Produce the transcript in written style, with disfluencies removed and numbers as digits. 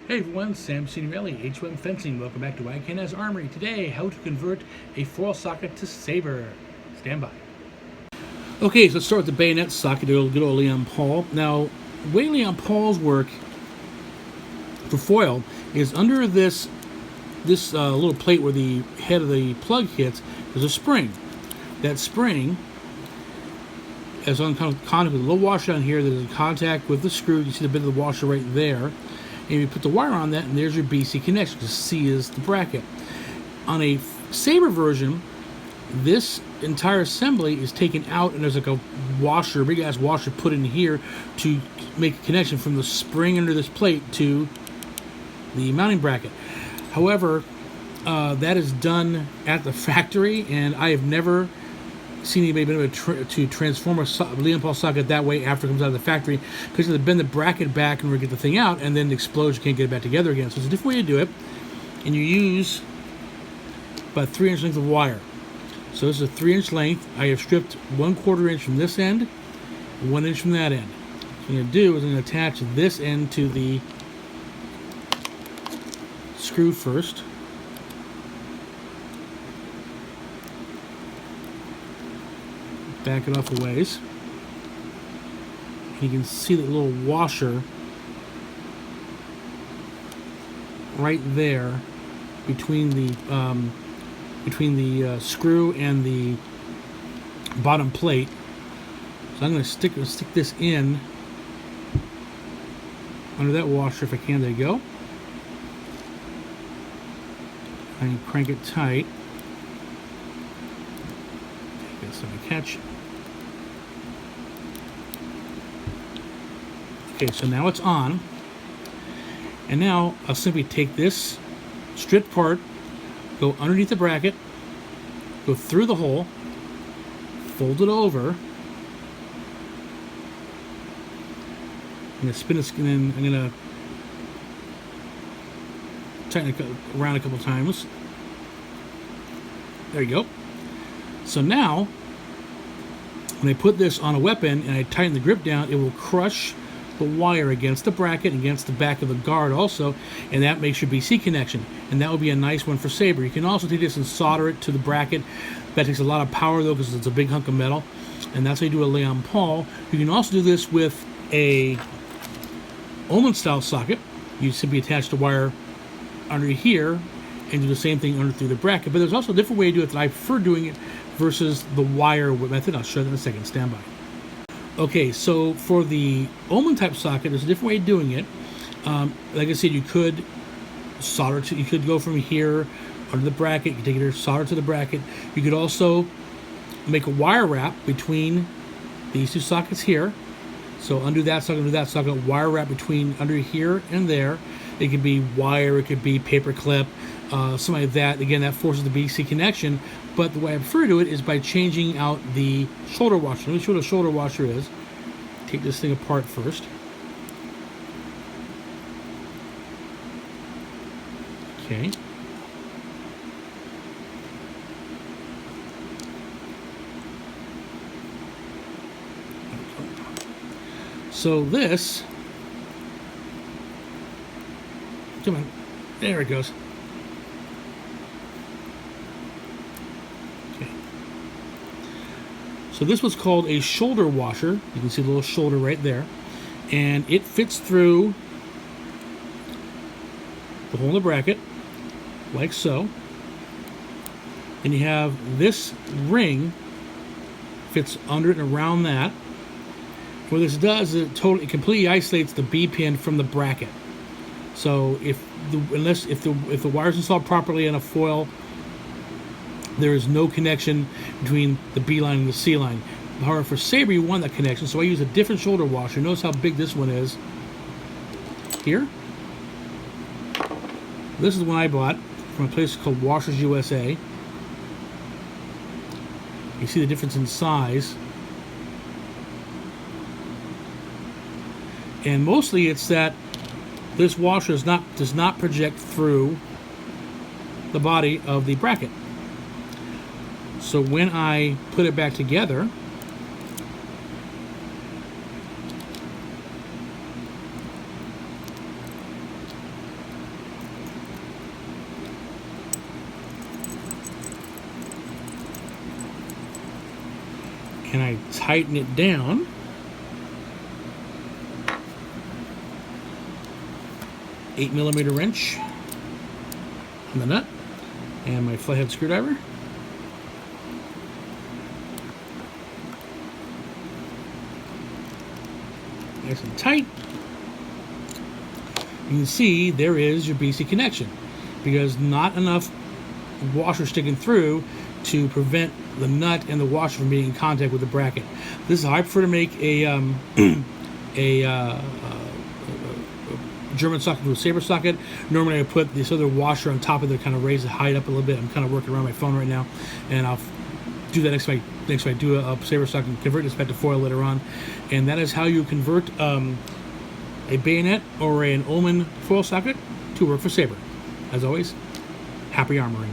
Hey everyone, Sam Signorelli, H1 Fencing. Welcome back to Can Haz Armory. Today, how to convert a foil socket to saber. Stand by. Okay, so let's start with the bayonet socket, the good old Leon Paul. Now, the way Leon Paul's work for foil is under this little plate where the head of the plug hits, there's a spring. That spring is on contact with a little washer down here that is in contact with the screw. You see the bit of the washer right there. And you put the wire on that, and there's your BC connection, because C is the bracket. On a saber version, this entire assembly is taken out, and there's like a washer, big ass washer put in here to make a connection from the spring under this plate to the mounting bracket. However, that is done at the factory, and I have never seen anybody be able to transform a Leon Paul socket that way after it comes out of the factory, because they bend the bracket back and we get the thing out, and then it explodes. You can't get it back together again. So it's a different way to do it, and you use about 3-inch length of wire. So this is a 3-inch length. I have stripped 1/4 inch from this end, 1 inch from that end. What I'm going to do is I'm going to attach this end to the screw first. Back it off a ways. And you can see the little washer right there between the screw and the bottom plate. So I'm going to stick this in under that washer if I can. There you go. And crank it tight. Get some catch. Okay, so now it's on, and now I'll simply take this stripped part, go underneath the bracket, go through the hole, fold it over. I'm going to spin this, and then I'm going to tighten it around a couple times. There you go. So now, when I put this on a weapon and I tighten the grip down, it will crush the wire against the bracket, against the back of the guard also, and that makes your BC connection. And that would be a nice one for saber. You can also take this and solder it to the bracket. That takes a lot of power though, because it's a big hunk of metal, and that's how you do a Leon Paul. You can also do this with a Ullman style socket. You simply attach the wire under here and do the same thing under through the bracket. But there's also a different way to do it that I prefer doing it versus the wire method. I'll show that in a second. Stand by. Okay, so for the Ullman type socket, there's a different way of doing it. Like I said, you could solder to, you could go from here under the bracket, you can take it here, solder to the bracket. You could also make a wire wrap between these two sockets here. So undo that socket, wire wrap between under here and there. It could be wire, it could be paper clip, something like that. Again, that forces the BC connection. But the way I prefer to do it is by changing out the shoulder washer. Let me show you what a shoulder washer is. Take this thing apart first. Okay. So this, come on, there it goes. Okay. So this was called a shoulder washer. You can see the little shoulder right there, and it fits through the hole in the bracket, like so. And you have this ring fits under it and around that. What this does is it completely isolates the B pin from the bracket. So if the wire's installed properly in a foil, there is no connection between the B line and the C line. However, for saber, you want that connection, so I use a different shoulder washer. Notice how big this one is. Here. This is the one I bought from a place called Washers USA. You see the difference in size. And mostly it's that this washer does not project through the body of the bracket. So when I put it back together, and I tighten it down. $8mm wrench on the nut, and my flathead screwdriver. Nice and tight. You can see there is your BC connection, because not enough washer sticking through to prevent the nut and the washer from being in contact with the bracket. This is how I prefer to make a German socket to a saber socket. Normally I put this other washer on top of it to kind of raise the height up a little bit. I'm kind of working around my phone right now, and I'll do that next time I do a saber socket and convert this back to foil later on. And that is how you convert a bayonet or an Ullman foil socket to work for saber. As always, happy armoring.